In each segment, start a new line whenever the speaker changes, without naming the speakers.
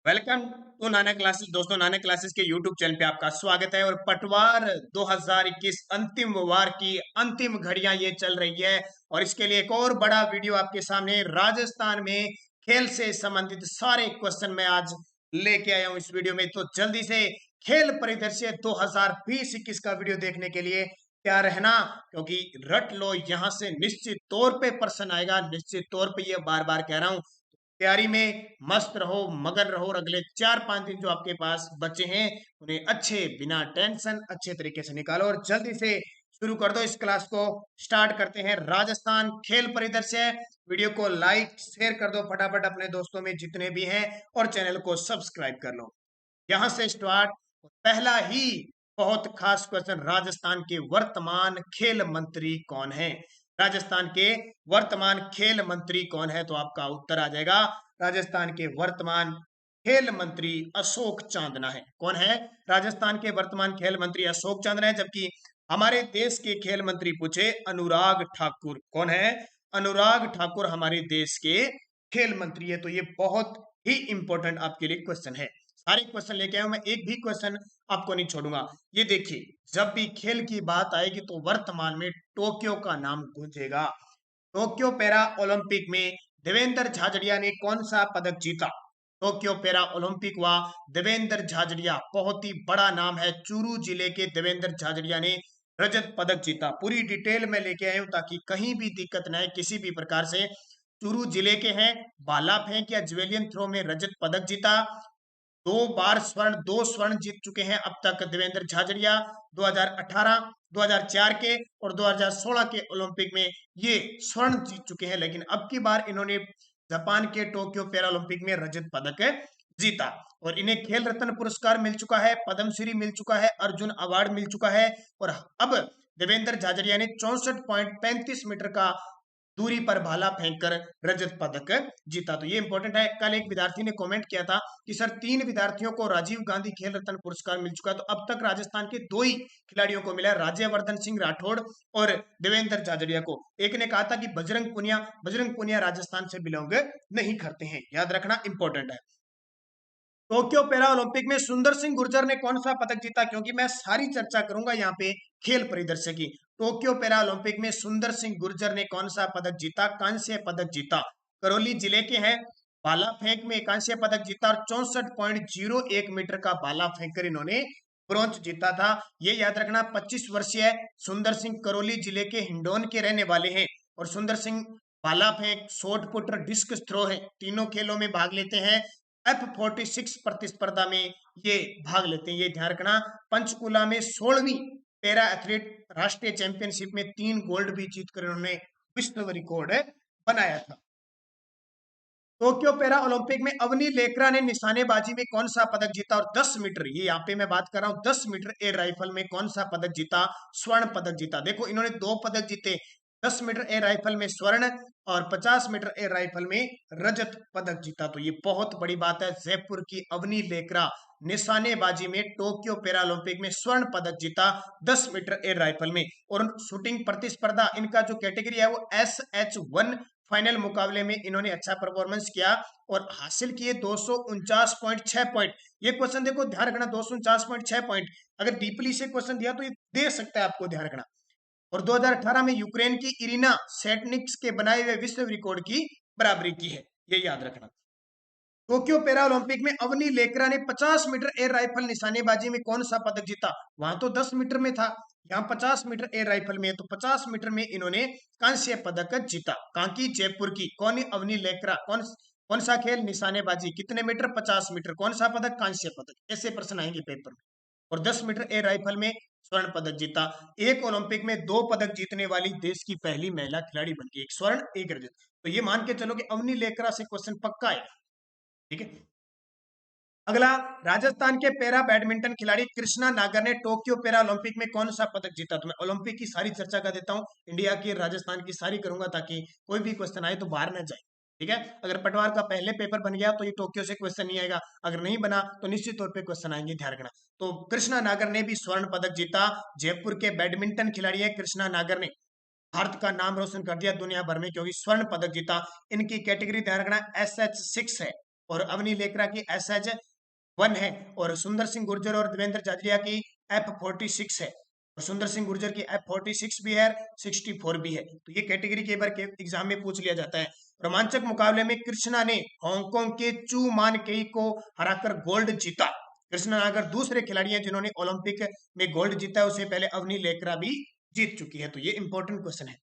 Welcome to Nana classes. दोस्तों, नाना classes के YouTube channel पे आपका स्वागत है। और पटवार 2021 अंतिम वार की अंतिम घड़ियां ये चल रही है और इसके लिए एक और बड़ा वीडियो आपके सामने राजस्थान में खेल से संबंधित सारे क्वेश्चन मैं आज लेके आया हूं इस वीडियो में। तो जल्दी से खेल परिदृश्य 2020-21 का वीडियो देखने के लिए तैयार रहना, क्योंकि रट लो, यहां से निश्चित तौर पे प्रश्न आएगा। निश्चित तौर पे ये बार बार कह रहा हूं। तैयारी में मस्त रहो, मगन रहो और अगले 4-5 दिन जो आपके पास बचे हैं उन्हें अच्छे बिना टेंशन अच्छे तरीके से निकालो और जल्दी से शुरू कर दो। इस क्लास को स्टार्ट करते हैं। राजस्थान खेल परिदृश्य। वीडियो को लाइक शेयर कर दो फटाफट अपने दोस्तों में जितने भी हैं और चैनल को सब्सक्राइब कर लो। यहां से स्टार्ट। पहला ही बहुत खास क्वेश्चन, राजस्थान के वर्तमान खेल मंत्री कौन है? राजस्थान के वर्तमान खेल मंत्री कौन है? तो आपका उत्तर आ जाएगा, राजस्थान के वर्तमान खेल मंत्री अशोक चांदना है। कौन है? राजस्थान के वर्तमान खेल मंत्री अशोक चांदना है। जबकि हमारे देश के खेल मंत्री पूछे, अनुराग ठाकुर। कौन है? अनुराग ठाकुर हमारे देश के खेल मंत्री है। तो ये बहुत ही इंपॉर्टेंट आपके लिए क्वेश्चन है। सारे क्वेश्चन लेके आया हूं मैं, एक भी क्वेश्चन आपको नहीं छोड़ूंगा। ये देखिए, जब भी खेल की बात आएगी तो वर्तमान में टोक्यो का नाम गूंजेगा। टोक्यो पैरा ओलंपिक में देवेंद्र झाझड़िया ने कौन सा पदक जीता? टोक्यो पैरा ओलंपिक हुआ, देवेंद्र झाझड़िया, बहुत ही बड़ा नाम है, चूरू जिले के देवेंद्र झाझड़िया ने रजत पदक जीता। पूरी डिटेल में लेके आया हूं ताकि कहीं भी दिक्कत न आए किसी भी प्रकार से। चूरू जिले के हैं, भाला फेंक या ज्वेलियन थ्रो में रजत पदक जीता। 2 बार स्वर्ण, 2 स्वर्ण जीत चुके हैं अब तक देवेंद्र झाझड़िया। 2018, 2004 के और 2016 के ओलंपिक में ये स्वर्ण जीत चुके हैं, लेकिन अब की बार इन्होंने जापान के टोक्यो पैरा ओलंपिक में रजत पदक जीता। और इन्हें खेल रत्न पुरस्कार मिल चुका है, पद्मश्री मिल चुका है, अर्जुन अवार्ड मिल चुका है। और अब देवेंद्र झाझड़िया ने 64.35 मीटर का दूरी पर भाला फेंककर रजत पदक जीता। तो ये इंपॉर्टेंट है। कल एक विद्यार्थी ने कमेंट किया था कि सर 3 विद्यार्थियों को राजीव गांधी खेल रत्न पुरस्कार मिल चुका है। तो अब तक राजस्थान के 2 ही खिलाड़ियों को मिला है, राज्यवर्धन सिंह राठौड़ और देवेंद्र झाझड़िया को। एक ने कहा था कि बजरंग पुनिया राजस्थान से बिलोंग नहीं करते हैं, याद रखना इंपॉर्टेंट है। टोक्यो पैरा ओलंपिक में सुंदर सिंह गुर्जर ने कौन सा पदक जीता? क्योंकि मैं सारी चर्चा करूंगा यहाँ पे खेल परिदृश्य की। टोक्यो पैरा ओलंपिक में सुंदर सिंह गुर्जर ने कौन सा पदक जीता? कांस्य पदक जीता। करौली जिले के हैं, भाला फेंक में कांस्य पदक जीता और 64.01 मीटर का भाला फेंककर इन्होंने ब्रॉन्ज जीता था। ये याद रखना। 25 वर्षीय सुंदर सिंह करौली जिले के हिंडौन के रहने वाले हैं। और सुंदर सिंह भाला फेंक, शॉट पुट और डिस्क थ्रो है, तीनों खेलों में भाग लेते हैं। F46 प्रतिस्पर्धा में ये भाग लेते हैं, ये ध्यान रखना। पंचकुला में 16वीं पैरा एथलीट राष्ट्रीय चैंपियनशिप में 3 गोल्ड भी जीतकर उन्होंने विश्व रिकॉर्ड बनाया था। टोक्यो पैरा ओलंपिक में अवनी लेकरा ने निशानेबाजी में कौन सा पदक जीता? और 10 मीटर, ये यहाँ पे मैं बात कर रहा हूं, 10 मीटर एयर राइफल में कौन सा पदक जीता? स्वर्ण पदक जीता। देखो, इन्होंने 2 पदक जीते, 10 मीटर एयर राइफल में स्वर्ण और 50 मीटर एयर राइफल में रजत पदक जीता। तो ये बहुत बड़ी बात है। जयपुर की अवनी लेकरा निशानेबाजी में टोक्यो पैरा ओलंपिक में स्वर्ण पदक जीता 10 मीटर एयर राइफल में। और शूटिंग प्रतिस्पर्धा, इनका जो कैटेगरी है वो SH1 फाइनल मुकाबले में इन्होंने अच्छा परफॉर्मेंस किया और हासिल किए 249.6 पॉइंट। ये क्वेश्चन देखो, ध्यान रखना, 249.6 पॉइंट अगर डीपली से क्वेश्चन दिया तो ये दे सकता है आपको, ध्यान रखना। और 2018 में यूक्रेन की इरिना सेटनिक्स के बनाए हुए विश्व रिकॉर्ड की बराबरी की है, ये याद रखना। टोक्यो पैरा ओलंपिक में अवनी लेकरा ने 50 मीटर एयर राइफल निशानेबाजी में कौन सा पदक जीता? वहां तो 10 मीटर में था, यहाँ 50 मीटर एयर राइफल में है, तो 50 मीटर में इन्होंने कांस्य पदक जीता। कांकी जयपुर की कौन है? अवनी लेकरा। कौन सा खेल? निशानेबाजी। कितने मीटर? 50 मीटर। कौन सा पदक? कांस्य पदक। ऐसे प्रश्न आएंगे पेपर में। और 10 मीटर एयर राइफल में स्वर्ण पदक जीता। एक ओलंपिक में 2 पदक जीतने वाली देश की पहली महिला खिलाड़ी बन गई, एक स्वर्ण एक रजत। तो ये मान के चलो कि अवनी लेकरा से क्वेश्चन पक्का है, ठीक है। अगला, राजस्थान के पैरा बैडमिंटन खिलाड़ी कृष्णा नागर ने टोक्यो पैरा ओलंपिक में कौन सा पदक जीता? तो मैं ओलंपिक की सारी चर्चा कर देता हूं, इंडिया की, राजस्थान की सारी करूंगा ताकि कोई भी क्वेश्चन आए तो बाहर न जाए, ठीक है। अगर पटवार का पहले पेपर बन गया तो ये टोक्यो से क्वेश्चन नहीं आएगा, अगर नहीं बना तो निश्चित तौर पे क्वेश्चन आएंगे, ध्यान रखना। तो कृष्णा नागर ने भी स्वर्ण पदक जीता। जयपुर के बैडमिंटन खिलाड़ी है कृष्णा नागर ने भारत का नाम रोशन कर दिया दुनिया भर में, क्योंकि स्वर्ण पदक जीता। इनकी कैटेगरी ध्यान रखना SH6 है और अवनी लेकरा की SH-1 है, और सुंदर सिंह गुर्जर और देवेंद्र झाझड़िया की F-46 है, और सुंदर सिंह गुर्जर की F-46 भी है, 64 भी है। तो ये कैटेगरी के बार के एग्जाम में पूछ लिया जाता है। रोमांचक मुकाबले में कृष्णा ने हांगकांग के चू मान केई को हराकर गोल्ड जीता। कृष्णा नागर दूसरे खिलाड़ी हैं जिन्होंने ओलंपिक में गोल्ड जीता है, उससे पहले अवनी लेकरा भी जीत चुकी है। तो ये इंपॉर्टेंट क्वेश्चन है।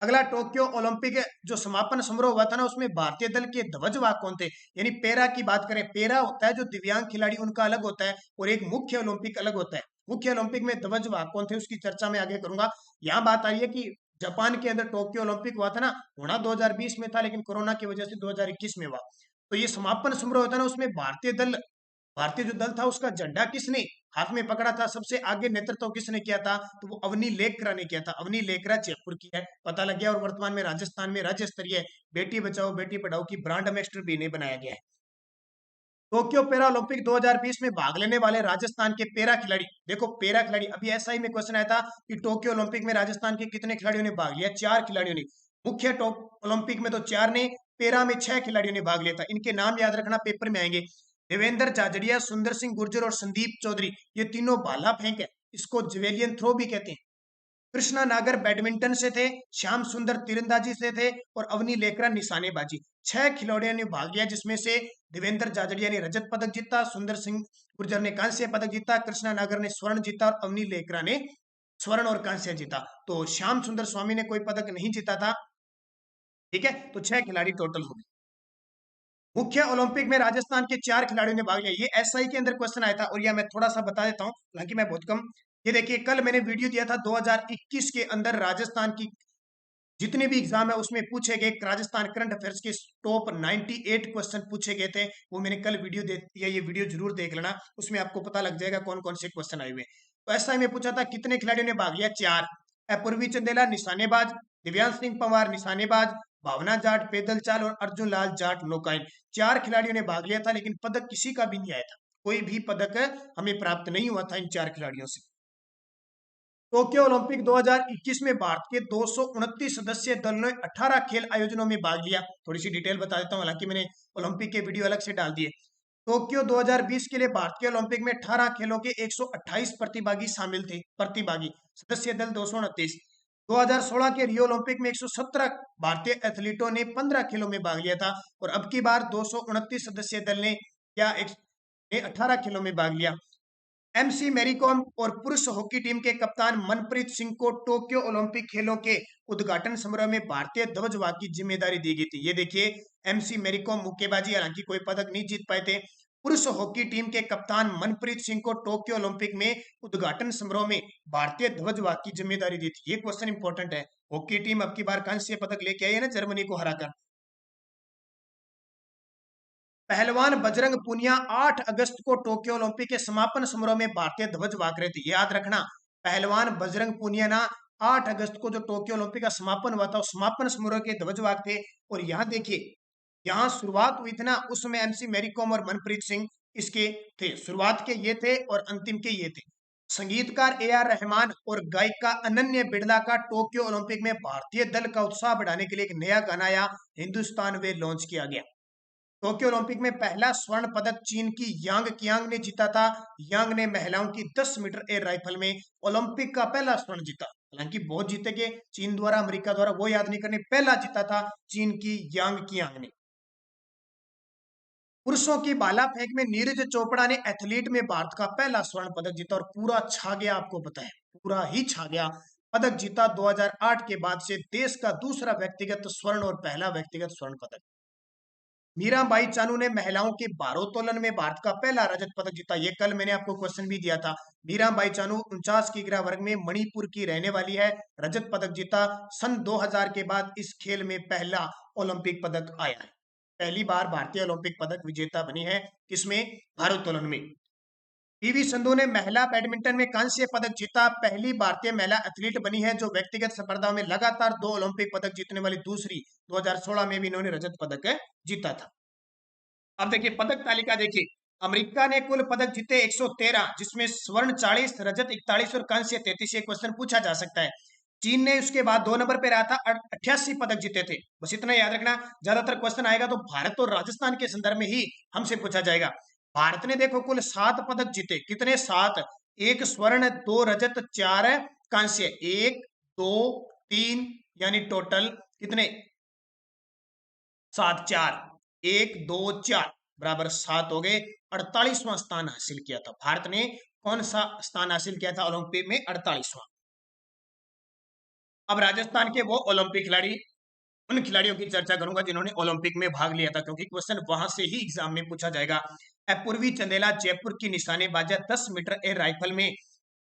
अगला, टोक्यो ओलंपिक जो समापन समारोह हुआ था ना, उसमें भारतीय दल के ध्वजवाहक कौन थे? यानी पेरा की बात करें, पेरा होता है जो दिव्यांग खिलाड़ी, उनका अलग होता है, और एक मुख्य ओलंपिक अलग होता है। मुख्य ओलंपिक में ध्वजवाहक कौन थे उसकी चर्चा मैं आगे करूंगा। यहाँ बात आ रही है कि जापान के अंदर टोक्यो ओलंपिक हुआ था ना, होना 2020 में था, लेकिन कोरोना की वजह से 2021 में हुआ। तो ये समापन समारोह होता है ना, उसमें भारतीय जो दल था उसका झंडा किसने हाथ में पकड़ा था, सबसे आगे नेतृत्व किसने किया था? तो वो अवनी लेकरा ने किया था। अवनी लेकरा जयपुर की है, पता लग गया। और वर्तमान में राजस्थान में राज्य स्तरीय बेटी बचाओ बेटी पढ़ाओ की ब्रांड एम्बेसडर भी इन्हें बनाया गया है। टोक्यो पैरा ओलंपिक 2020 में भाग लेने वाले राजस्थान के पैरा खिलाड़ी, देखो पैरा खिलाड़ी, अभी ऐसा ही में क्वेश्चन आया था कि टोक्यो ओलंपिक में राजस्थान के कितने खिलाड़ियों ने भाग लिया? 4 खिलाड़ियों ने। मुख्य ओलंपिक में तो 4 ने, पैरा में 6 खिलाड़ियों ने भाग लिया था। इनके नाम याद रखना, पेपर में आएंगे। देवेंद्र झाझड़िया, सुंदर सिंह गुर्जर और संदीप चौधरी, ये तीनों भाला फेंक है, इसको जेवेलियन थ्रो भी कहते हैं। कृष्णा नागर बैडमिंटन से थे, श्याम सुंदर तीरंदाजी से थे, और अवनी लेकरा निशानेबाजी। 6 खिलाड़ियों ने भाग लिया, जिसमें से देवेंद्र झाझड़िया ने रजत पदक जीता, सुंदर सिंह गुर्जर ने कांस्य पदक जीता, कृष्णा नागर ने स्वर्ण जीता, और अवनी लेकरा ने स्वर्ण और कांस्य जीता। तो श्याम सुंदर स्वामी ने कोई पदक नहीं जीता था। ठीक है, तो 6 खिलाड़ी टोटल हो गए। मुख्य ओलंपिक में राजस्थान के 4 खिलाड़ियों ने भाग लिया। ये SI के अंदर क्वेश्चन आया था, और यह मैं थोड़ा सा बता देता हूँ, हालांकि मैं बहुत कम। ये देखिए, कल मैंने वीडियो दिया था 2021 के अंदर राजस्थान की जितने भी एग्जाम है उसमें पूछे गए राजस्थान करंट अफेयर्स के टॉप 98 क्वेश्चन पूछे गए थे। वो मैंने कल वीडियो दे दिया, ये वीडियो जरूर देख लेना, उसमें आपको पता लग जाएगा कौन कौन से क्वेश्चन आए हुए। तो ऐसा में पूछा था कितने खिलाड़ियों ने भाग लिया? 4। अपूर्वी चंदेला निशानेबाज, दिव्यांश सिंह पंवार निशानेबाज, भावना जाट पैदल चाल, और अर्जुन लाल जाट नौकायन। 4 खिलाड़ियों ने भाग लिया था, लेकिन पदक किसी का भी नहीं आया था। कोई भी पदक हमें प्राप्त नहीं हुआ था इन 4 खिलाड़ियों से। टोक्यो ओलंपिक 2021 में भारत के 229 सदस्य दल ने 18 खेल आयोजनों में भाग लिया। थोड़ी सी डिटेल बता देता हूँ, हालांकि मैंने ओलंपिक के वीडियो अलग से डाल दिए। टोक्यो 2020 के लिए भारत के ओलंपिक में 18 खेलों के 128 प्रतिभागी शामिल थे। प्रतिभागी सदस्य दल 229। 2016 के रियो ओलंपिक में 117 भारतीय एथलीटों ने 15 खेलों में भाग लिया था, और अब की बार 229 सदस्य दल ने 18 खेलों में भाग लिया। MC मैरीकॉम और पुरुष हॉकी टीम के कप्तान मनप्रीत सिंह को टोक्यो ओलंपिक खेलों के उद्घाटन समारोह में भारतीय ध्वजवाहक की जिम्मेदारी दी गई थी। ये देखिए, MC मैरीकॉम मुक्केबाजी, हालांकि कोई पदक नहीं जीत पाए थे। पुरुष हॉकी टीम के कप्तान मनप्रीत सिंह को टोक्यो ओलंपिक में उद्घाटन समारोह में भारतीय ध्वजवाहक की जिम्मेदारी दी थी। ये क्वेश्चन इंपॉर्टेंट है। हॉकी टीम अब की बार कांस्य पदक लेके आई है ना, जर्मनी को हराकर। पहलवान बजरंग पूनिया 8 अगस्त को टोक्यो ओलंपिक के समापन समारोह में भारतीय ध्वजवाहक रहे थे। याद रखना, पहलवान बजरंग पूनिया ना 8 अगस्त को जो टोक्यो ओलंपिक का समापन हुआ था, उस समापन समारोह के ध्वजवाहक थे। और यहाँ देखिए, यहाँ शुरुआत हुई थी ना, उसमें MC मैरीकॉम और मनप्रीत सिंह इसके थे। शुरुआत के ये थे और अंतिम के ये थे। संगीतकार AR रहमान और गायिका अनन्या बिड़ला का टोक्यो ओलंपिक में भारतीय दल का उत्साह बढ़ाने के लिए एक नया गाना या हिंदुस्तान वे लॉन्च किया गया। टोक्यो ओलंपिक में पहला स्वर्ण पदक चीन की यांग कियांग ने जीता था। यांग ने महिलाओं की 10 मीटर एयर राइफल में ओलंपिक का पहला स्वर्ण जीता। हालांकि बहुत जीते के, चीन द्वारा अमेरिका द्वारा, वो याद नहीं करने, पहला जीता था चीन की यांग कियांग ने। पुरुषों की भाला फेंक में नीरज चोपड़ा ने एथलीट में भारत का पहला स्वर्ण पदक जीता, और पूरा छा गया, आपको पता है, पूरा ही छा गया। पदक जीता 2008 के बाद से देश का दूसरा व्यक्तिगत स्वर्ण और पहला व्यक्तिगत स्वर्ण पदक। मीराबाई चानू ने महिलाओं के भारोत्तोलन में भारत का पहला रजत पदक जीता। ये कल मैंने आपको क्वेश्चन भी दिया था। मीराबाई चानू 49 किग्रा वर्ग में मणिपुर की रहने वाली है, रजत पदक जीता। सन 2000 के बाद इस खेल में पहला ओलंपिक पदक आया है। पहली बार भारतीय ओलंपिक पदक विजेता बनी है, किसमें? भारोत्तोलन में। PV संधू ने महिला बैडमिंटन में कांस्य पदक जीता। पहली भारतीय महिला एथलीट बनी है जो व्यक्तिगत स्पर्धा में लगातार 2 ओलंपिक पदक जीतने वाली दूसरी। 2016 में भी इन्होंने रजत पदक जीता था। अब देखिए पदक तालिका, देखिए अमेरिका ने कुल पदक जीते 113, जिसमें स्वर्ण 40, रजत 41 और कांस्य 33। ये क्वेश्चन पूछा जा सकता है। चीन ने उसके बाद 2 नंबर पे रहा था, 88 पदक जीते थे। बस इतना याद रखना, ज्यादातर क्वेश्चन आएगा तो भारत और राजस्थान के संदर्भ में ही हमसे पूछा जाएगा। भारत ने देखो कुल 7 पदक जीते, कितने? 7। 1 स्वर्ण, 2 रजत, 4 कांस्य। 1 2 3 यानी टोटल कितने? 7। 4 1 2 4 बराबर 7 हो गए। 48वां स्थान हासिल किया था भारत ने। कौन सा स्थान हासिल किया था ओलंपिक में? 48वां। अब राजस्थान के वो ओलंपिक खिलाड़ी, उन खिलाड़ियों की चर्चा करूंगा जिन्होंने ओलंपिक में भाग लिया था, क्योंकि क्वेश्चन वहां से ही एग्जाम में पूछा जाएगा। पूर्वी चंदेला जयपुर की निशानेबाज 10 मीटर एयर राइफल में,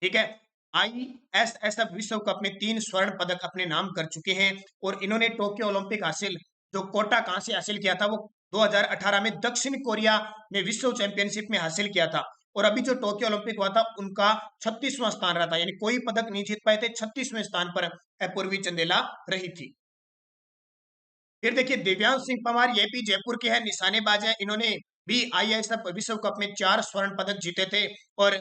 ठीक है। ISSF विश्व कप में 3 स्वर्ण पदक अपने नाम कर चुके हैं और इन्होंने टोक्यो ओलंपिक हासिल, जो कोटा कहां से हासिल किया था? वो 2018 में दक्षिण कोरिया में विश्व चैंपियनशिप में हासिल किया था। और अभी जो टोक्यो ओलंपिक हुआ था उनका 36वां स्थान रहा था, यानी कोई पदक नहीं जीत पाए थे। 36वें स्थान पर पूर्वी चंदेला रही थी। फिर देखिए दिव्यांश सिंह पंवार, ये भी जयपुर के हैं, निशानेबाज है। इन्होंने भी ISSF विश्व कप में 4 स्वर्ण पदक जीते थे और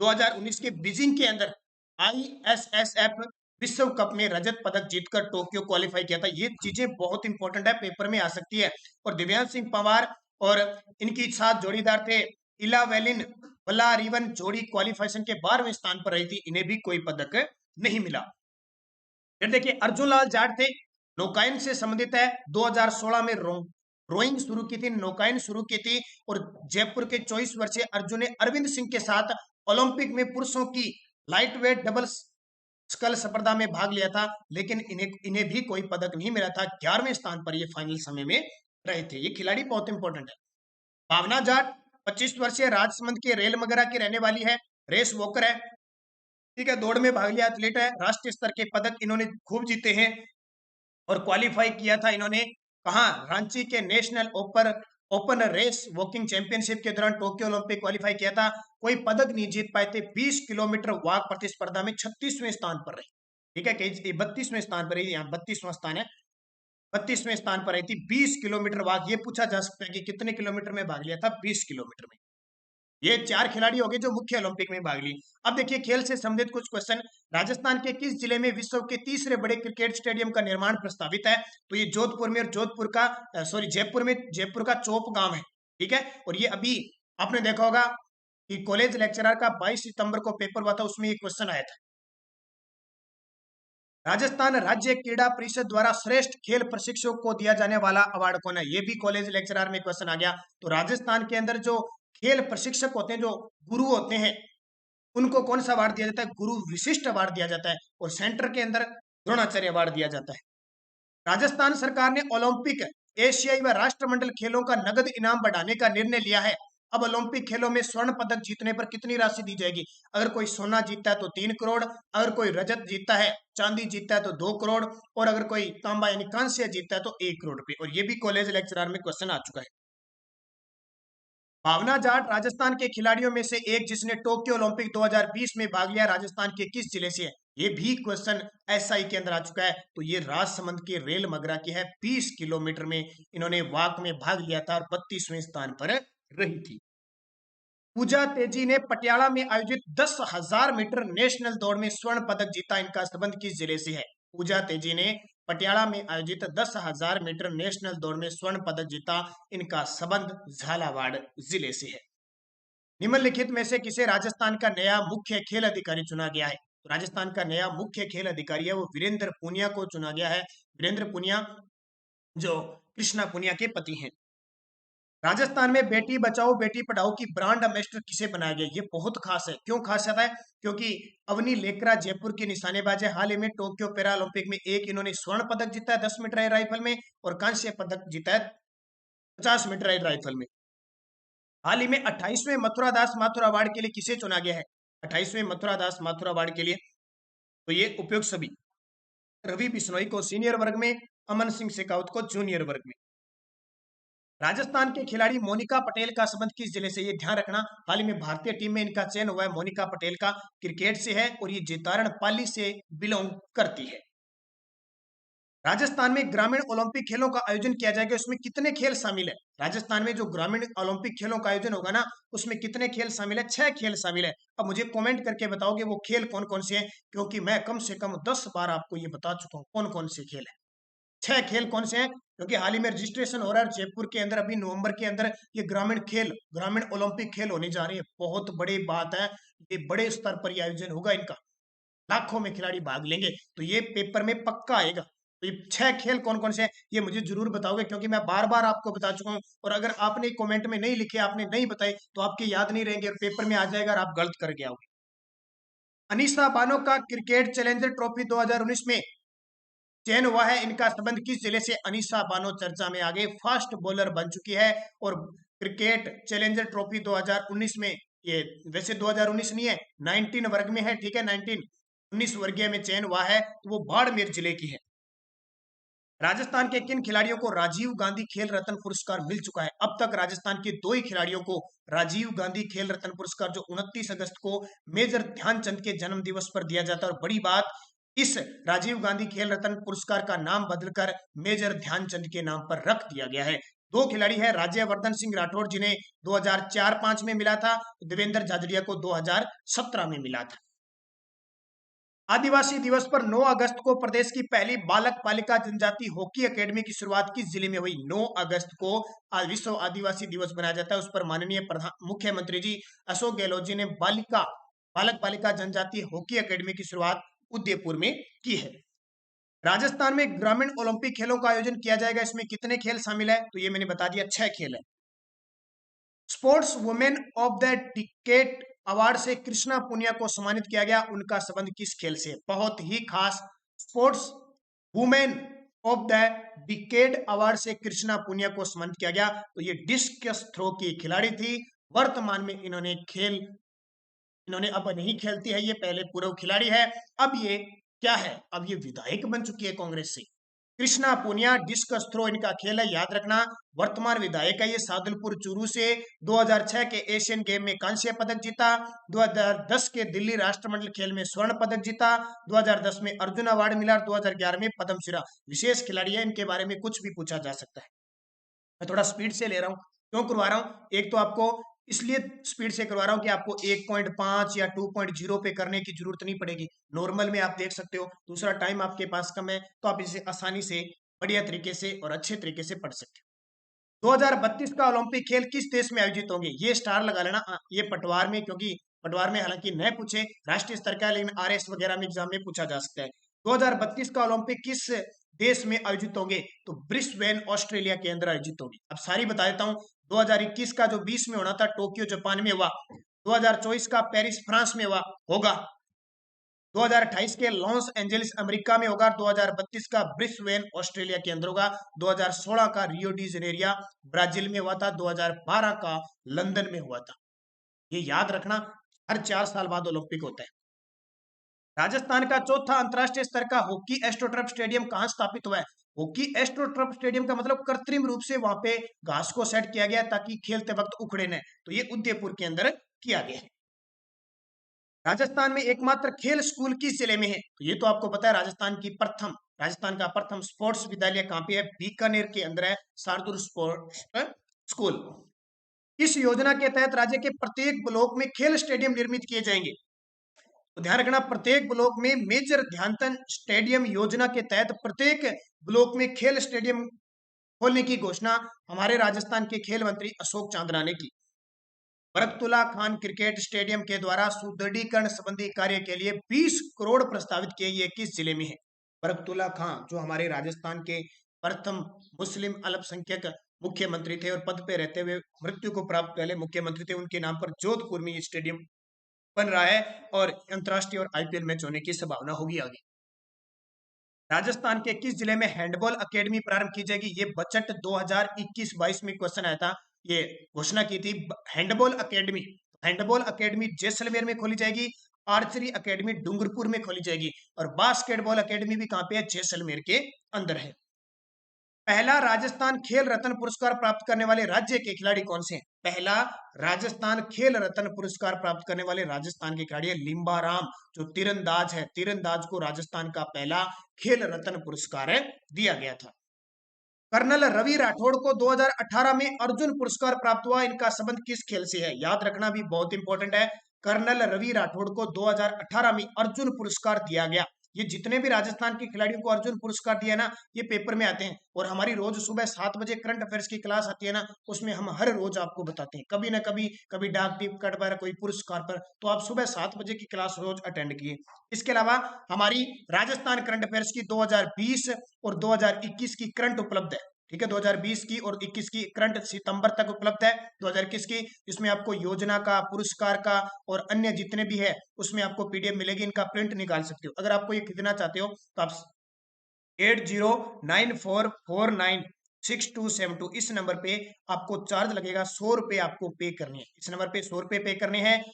2019 के बीजिंग के अंदर ISSF विश्व कप में रजत पदक जीतकर टोक्यो क्वालिफाई किया था। ये चीजें बहुत इंपॉर्टेंट है, पेपर में आ सकती है। और दिव्यांश सिंह पंवार और इनकी साथ जोड़ीदार थे इलावेलिन वलारिवन, जोड़ी क्वालिफिकेशन के 12वें स्थान पर रही थी, इन्हें भी कोई पदक नहीं मिला। फिर देखिए अर्जुन लाल जाट थे, नौकायन से संबंधित है। 2016 में रोइंग शुरू की थी, नौकायन शुरू की थी। और जयपुर के 24 वर्षीय अर्जुन ने अरविंद सिंह के साथ ओलंपिक में पुरुषों की लाइट वेट डबल स्कल स्पर्धा में भाग लिया था, लेकिन इन्हें भी कोई पदक नहीं मिला था। 11वें स्थान पर ये फाइनल समय में रहे थे। ये खिलाड़ी बहुत इंपॉर्टेंट है। भावना जाट 25 वर्षीय राजसमंद के रेल मगरा की रहने वाली है, रेस वॉकर है, ठीक है, दौड़ में भाग लिया एथलीट है। राष्ट्रीय स्तर के पदक इन्होंने खूब जीते हैं और क्वालिफाई किया था इन्होंने कहाँ? रांची के national open race walking championship के दौरान टोक्यो ओलंपिक क्वालिफाई किया था। कोई पदक नहीं जीत पाए थे। 20 किलोमीटर वॉक प्रतिस्पर्धा में 36वें स्थान पर रही, ठीक है, कहीं 32वें स्थान पर रही, यहाँ 32वां स्थान है, 32वें स्थान पर रही थी। 20 किलोमीटर वॉक, ये पूछा जा सकता है कि कितने किलोमीटर में भाग लिया था? 20 किलोमीटर में। ये 4 खिलाड़ी हो गए जो मुख्य ओलंपिक में भाग ली। अब देखिए खेल से संबंधित कुछ क्वेश्चन। राजस्थान के किस जिले में विश्व के तीसरे बड़े क्रिकेट स्टेडियम का निर्माण प्रस्तावित है? तो ये जोधपुर में, और जयपुर का चोप गांव है, ठीक है। और ये अभी आपने देखा होगा कि कॉलेज लेक्चरर का 22 सितंबर को पेपर हुआ था, उसमें ये क्वेश्चन आया था। राजस्थान राज्य क्रीड़ा परिषद द्वारा श्रेष्ठ खेल प्रशिक्षक को दिया जाने वाला अवार्ड कौन है? ये भी कॉलेज लेक्चरर में क्वेश्चन आ गया। तो राजस्थान के अंदर जो खेल प्रशिक्षक होते हैं, जो गुरु होते हैं, उनको कौन सा अवार्ड दिया जाता है? गुरु विशिष्ट अवार्ड दिया जाता है। और सेंटर के अंदर द्रोणाचार्य अवार्ड दिया जाता है। राजस्थान सरकार ने ओलंपिक, एशियाई व राष्ट्रमंडल खेलों का नगद इनाम बढ़ाने का निर्णय लिया है। अब ओलंपिक खेलों में स्वर्ण पदक जीतने पर कितनी राशि दी जाएगी? अगर कोई सोना जीतता है तो 3 करोड़, अगर कोई रजत जीतता है, चांदी जीतता है तो 2 करोड़, और अगर कोई तांबा यानी कांस्य जीतता है तो 1 करोड़ रुपए। और ये भी कॉलेज लेक्चरर में क्वेश्चन आ चुका है। भावना जाट राजस्थान के खिलाड़ियों में से एक जिसने टोक्यो ओलंपिक 2020 में भाग लिया, राजस्थान के किस जिले से है? ये भी क्वेश्चन SI के अंदर आ चुका है। तो ये राजसमंद के रेल मगरा की है। 20 किलोमीटर में इन्होंने वॉक में भाग लिया था और 32वें स्थान पर रही थी। पूजा तेजी ने पटियाला में आयोजित 10,000 मीटर नेशनल दौड़ में स्वर्ण पदक जीता, इनका संबंध किस जिले से है? पूजा तेजी ने पटियाला में आयोजित 10,000 मीटर नेशनल दौड़ में स्वर्ण पदक जीता, इनका संबंध झालावाड़ जिले से है। निम्नलिखित में से किसे राजस्थान का नया मुख्य खेल अधिकारी चुना गया है? राजस्थान का नया मुख्य खेल अधिकारी है वो वीरेंद्र पुनिया को चुना गया है। वीरेंद्र पुनिया जो कृष्णा पुनिया के पति हैं। राजस्थान में बेटी बचाओ बेटी पढ़ाओ की ब्रांड एम्बेसडर किसे बनाया गया? ये बहुत खास है। क्यों खास है? क्योंकि अवनी लेकरा जयपुर की निशानेबाज है। हाल ही में टोक्यो पैरा ओलंपिक में इन्होंने स्वर्ण पदक जीता है 10 मीटर एयर राइफल में, और कांस्य पदक जीता है 50 मीटर एयर राइफल में। हाल ही में 28वें मथुरा दास माथुर अवार्ड के लिए किसे चुना गया है? 28वें मथुरा दास माथुर अवार्ड के लिए तो ये उपयुक्त सभी, रवि बिश्नोई को सीनियर वर्ग में, अमन सिंह शेखावत को जूनियर वर्ग में। राजस्थान के खिलाड़ी मोनिका पटेल का संबंध किस जिले से? ये ध्यान रखना, हाल ही में भारतीय टीम में इनका चयन हुआ है। मोनिका पटेल का क्रिकेट से है और ये जितारण पाली से बिलोंग करती है। राजस्थान में ग्रामीण ओलंपिक खेलों का आयोजन किया जाएगा, उसमें कितने खेल शामिल है? राजस्थान में जो ग्रामीण ओलंपिक खेलों का आयोजन होगा ना, उसमें कितने खेल शामिल है? 6 खेल शामिल है। अब मुझे कमेंट करके बताओगे वो खेल कौन कौन से हैं, क्योंकि मैं कम से कम 10 बार आपको ये बता चुका हूँ कौन कौन से खेल है। 6 खेल कौन से हैं? क्योंकि हाल ही में रजिस्ट्रेशन हो रहा है जयपुर के अंदर, अभी नवंबर के अंदर ये ग्रामीण ओलंपिक खेल होने जा रहे हैं। बहुत बड़ी बात है, ये बड़े स्तर पर ये आयोजन होगा इनका, लाखों में खिलाड़ी भाग लेंगे, तो ये पेपर में पक्का आएगा। तो ये 6 खेल कौन कौन से हैं ये मुझे जरूर बताओगे, क्योंकि मैं बार बार आपको बता चुका हूँ, और अगर आपने कमेंट में नहीं लिखे, आपने नहीं बताए, तो आपके याद नहीं रहेंगे और पेपर में आ जाएगा और आप गलत करके आओगे। अनीसा बानो का क्रिकेट चैलेंजर ट्रॉफी 2019 में चयन हुआ है। इनका संबंध किस जिले से? अनीसा बानो चर्चा में आगे फास्ट बॉलर बन चुकी है, और क्रिकेट चैलेंजर ट्रॉफी 2019 में, ये वैसे 2019 नहीं है, 19 वर्ग में है, ठीक है, 19 वर्गीय में चयन हुआ है, तो वो बाड़मेर जिले की है। राजस्थान के किन खिलाड़ियों को राजीव गांधी खेल रत्न पुरस्कार मिल चुका है? अब तक राजस्थान के 2 ही खिलाड़ियों को राजीव गांधी खेल रत्न पुरस्कार, जो 29 अगस्त को मेजर ध्यानचंद के जन्म दिवस पर दिया जाता है, और बड़ी बात, इस राजीव गांधी खेल रत्न पुरस्कार का नाम बदलकर मेजर ध्यानचंद के नाम पर रख दिया गया है। 2 खिलाड़ी है, राज्यवर्धन सिंह राठौड़ जिन्हें 2004-5 में मिला था, देवेंद्र झाझड़िया को 2017 में मिला था। आदिवासी दिवस पर 9 अगस्त को प्रदेश की पहली बालक बालिका जनजाति हॉकी एकेडमी की शुरुआत किस जिले में हुई? 9 अगस्त को आज विश्व आदिवासी दिवस मनाया जाता है, उस पर माननीय मुख्यमंत्री जी अशोक गहलोत जी ने बालक बालिका जनजाति हॉकी एकेडमी की शुरुआत उदयपुर में की है। राजस्थान में ग्रामीण ओलंपिक खेलों का आयोजन किया जाएगा, इसमें कितने खेल शामिल है? तो ये मैंने बता दिया, 6 खेल है। Sports women of the decade award से कृष्णा पुनिया को सम्मानित किया गया, उनका संबंध किस खेल से? बहुत ही खास, sports women of the decade award से कृष्णा पुनिया को सम्मानित किया गया, तो ये डिस्कस थ्रो की खिलाड़ी थी। वर्तमान में इन्होंने अब नहीं खेलती है, ये पहले पूर्व खिलाड़ी है, अब ये क्या है? अब ये विधायक बन चुकी है कांग्रेस से। कृष्णा पूनिया, डिस्कस थ्रो इनका खेल है, याद रखना। वर्तमान विधायक है ये सादुलपुर चूरू से। 2006 के एशियन गेम में कांस्य पदक जीता, 2010 के दिल्ली राष्ट्रमंडल खेल में स्वर्ण पदक जीता, 2010 में अर्जुन अवार्ड मिला, 2011 में पद्मश्री। विशेष खिलाड़ी है, इनके बारे में कुछ भी पूछा जा सकता है। मैं थोड़ा स्पीड से ले रहा हूँ, क्यों करवा रहा हूँ? एक तो आपको इसलिए स्पीड से करवा रहा हूँ कि आपको 1.5 या 2.0 पे करने की जरूरत नहीं पड़ेगी, नॉर्मल में आप देख सकते हो। दूसरा, टाइम आपके पास कम है, तो आप इसे आसानी से, बढ़िया तरीके से और अच्छे तरीके से पढ़ सकते हो। 2032 का ओलंपिक खेल किस देश में आयोजित होंगे? ये स्टार लगा लेना, ये पटवार में, क्योंकि पटवार में हालांकि न पूछे राष्ट्रीय स्तर का, लेकिन आरएस वगैरह में एग्जाम में पूछा जा सकता है। 2032 का ओलंपिक किस देश में आयोजित होंगे? तो ब्रिस्बेन ऑस्ट्रेलिया के अंदर आयोजित होगी। अब सारी बता देता हूँ। 2021 का जो 20 में होना था टोक्यो जापान में हुआ, 2024 का पेरिस फ्रांस में होगा, 2028 के लॉस एंजलिस अमेरिका में होगा, 2032 का ब्रिस्बेन ऑस्ट्रेलिया के अंदर होगा, 2016 का रियो डी जेनेरिया ब्राजील में हुआ था, 2012 का लंदन में हुआ था। ये याद रखना, हर 4 साल बाद ओलंपिक होता है। राजस्थान का चौथा अंतरराष्ट्रीय स्तर का हॉकी एस्ट्रोटर्फ स्टेडियम कहां स्थापित हुआ है? हॉकी एस्ट्रोटर्फ स्टेडियम का मतलब कृत्रिम रूप से वहां पे घास को सेट किया गया ताकि खेलते वक्त उखड़े न, तो ये उदयपुर के अंदर किया गया है। राजस्थान में एकमात्र खेल स्कूल किस जिले में है? तो ये तो आपको पता है, राजस्थान का प्रथम स्पोर्ट्स विद्यालय कहां पे है? बीकानेर के अंदर है, शार्दुल स्पोर्ट्स स्कूल। इस योजना के तहत राज्य के प्रत्येक ब्लॉक में खेल स्टेडियम निर्मित किए जाएंगे। तो ध्यान रखना, प्रत्येक ब्लॉक में मेजर ध्यानचंद स्टेडियम योजना के तहत प्रत्येक ब्लॉक में खेल स्टेडियम खोलने की घोषणा हमारे राजस्थान के खेल मंत्री अशोक चांदना ने की। बरकतुल्ला खान क्रिकेट स्टेडियम के द्वारा सुदृढ़ीकरण संबंधी कार्य के लिए 20 करोड़ प्रस्तावित किए, ये किस जिले में है? बरकतुल्ला खान जो हमारे राजस्थान के प्रथम मुस्लिम अल्पसंख्यक मुख्यमंत्री थे और पद पे रहते हुए मृत्यु को प्राप्त पहले मुख्यमंत्री थे, उनके नाम पर जोधपुर में ये स्टेडियम बन रहा है, और अंतरराष्ट्रीय और आईपीएल मैच होने की संभावना होगी आगे। राजस्थान के किस जिले में हैंडबॉल अकेडमी प्रारंभ की जाएगी? ये बजट 2021-22 में क्वेश्चन आया था, ये घोषणा की थी हैंडबॉल अकेडमी जैसलमेर में खोली जाएगी, आर्चरी अकेडमी डूंगरपुर में खोली जाएगी, और बास्केटबॉल अकेडमी भी कहां पे है? जैसलमेर के अंदर है। पहला राजस्थान खेल रत्न पुरस्कार प्राप्त करने वाले राज्य के खिलाड़ी कौन से हैं? पहला राजस्थान खेल रत्न पुरस्कार प्राप्त करने वाले राजस्थान के खिलाड़ी है लिम्बाराम, जो तीरंदाज है। तीरंदाज को राजस्थान का पहला खेल रत्न पुरस्कार है दिया गया था। कर्नल रवि राठौड़ को 2018 में अर्जुन पुरस्कार प्राप्त हुआ, इनका संबंध किस खेल से है? याद रखना भी बहुत इंपॉर्टेंट है। कर्नल रवि राठौड़ को 2018 में अर्जुन पुरस्कार दिया गया। ये जितने भी राजस्थान के खिलाड़ियों को अर्जुन पुरस्कार दिया ना, ये पेपर में आते हैं और हमारी रोज सुबह 7 बजे करंट अफेयर्स की क्लास आती है ना, उसमें हम हर रोज आपको बताते हैं, कभी ना कभी, कभी डाक टिकट पर, कोई पुरस्कार पर। तो आप सुबह 7 बजे की क्लास रोज अटेंड किए। इसके अलावा हमारी राजस्थान करंट अफेयर्स की 2020 और 2021 की करंट उपलब्ध है। ठीक है, 2020 की और 21 की करंट सितंबर तक उपलब्ध है। 2021 की इसमें आपको योजना का, पुरस्कार का और अन्य जितने भी है उसमें आपको पीडीएफ मिलेगी, इनका प्रिंट निकाल सकते हो। अगर आपको ये खरीदना चाहते हो तो आप 8094496272 इस नंबर पे आपको चार्ज लगेगा, 100 रुपए आपको पे करने हैं। इस नंबर पे 100 रुपए पे करने हैं।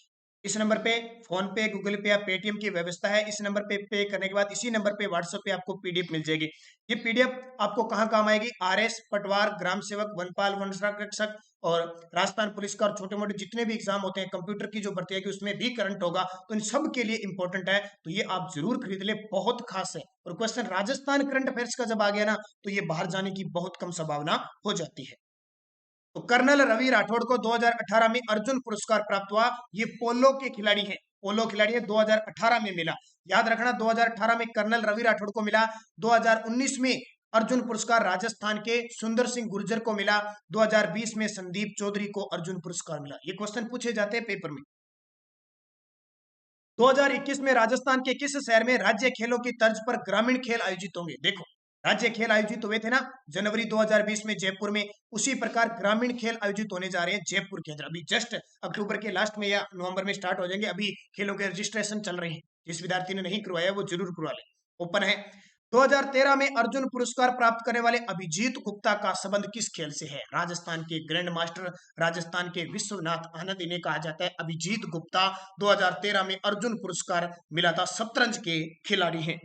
इस नंबर पे फोन पे, गूगल पे या पेटीएम की व्यवस्था है। इस नंबर पे करने के बाद इसी नंबर पे व्हाट्सएप पे आपको पीडीएफ मिल जाएगी। ये पीडीएफ आपको कहाँ काम आएगी? आरएस, पटवार, ग्राम सेवक, वनपाल, वन संरक्षक और राजस्थान पुलिस का और छोटे मोटे जितने भी एग्जाम होते हैं, कंप्यूटर की जो भर्ती है कि उसमें भी करंट होगा, तो इन सब के लिए इंपॉर्टेंट है। तो ये आप जरूर खरीद ले, बहुत खास है। और क्वेश्चन राजस्थान करंट अफेयर्स का जब आ गया ना, तो ये बाहर जाने की बहुत कम संभावना हो जाती है। तो कर्नल रवि राठौड़ को 2018 में अर्जुन पुरस्कार प्राप्त हुआ। ये पोलो के खिलाड़ी हैं, पोलो खिलाड़ी है, 2018 में मिला। याद रखना, 2018 में कर्नल रवि राठौड़ को मिला। 2019 में अर्जुन पुरस्कार राजस्थान के सुंदर सिंह गुर्जर को मिला। 2020 में संदीप चौधरी को अर्जुन पुरस्कार मिला। ये क्वेश्चन पूछे जाते हैं पेपर में। 2021 में राजस्थान के किस शहर में राज्य खेलों की तर्ज पर ग्रामीण खेल आयोजित होंगे? देखो, राज्य खेल आयोजित हुए थे ना जनवरी 2020 में जयपुर में, उसी प्रकार ग्रामीण खेल आयोजित होने जा रहे हैं जयपुर के अंदर। अभी जस्ट अक्टूबर के लास्ट में या नवंबर में स्टार्ट हो जाएंगे। अभी खेलों के रजिस्ट्रेशन चल रहे हैं। जिस विद्यार्थी ने नहीं करवाया वो जरूर करवा ले, ओपन है। 2013 में अर्जुन पुरस्कार प्राप्त करने वाले अभिजीत गुप्ता का संबंध किस खेल से है? राजस्थान के ग्रैंड मास्टर, राजस्थान के विश्वनाथ आनंद, इन्हें कहा जाता है अभिजीत गुप्ता। 2013 में अर्जुन पुरस्कार मिला था, शतरंज के खिलाड़ी हैं।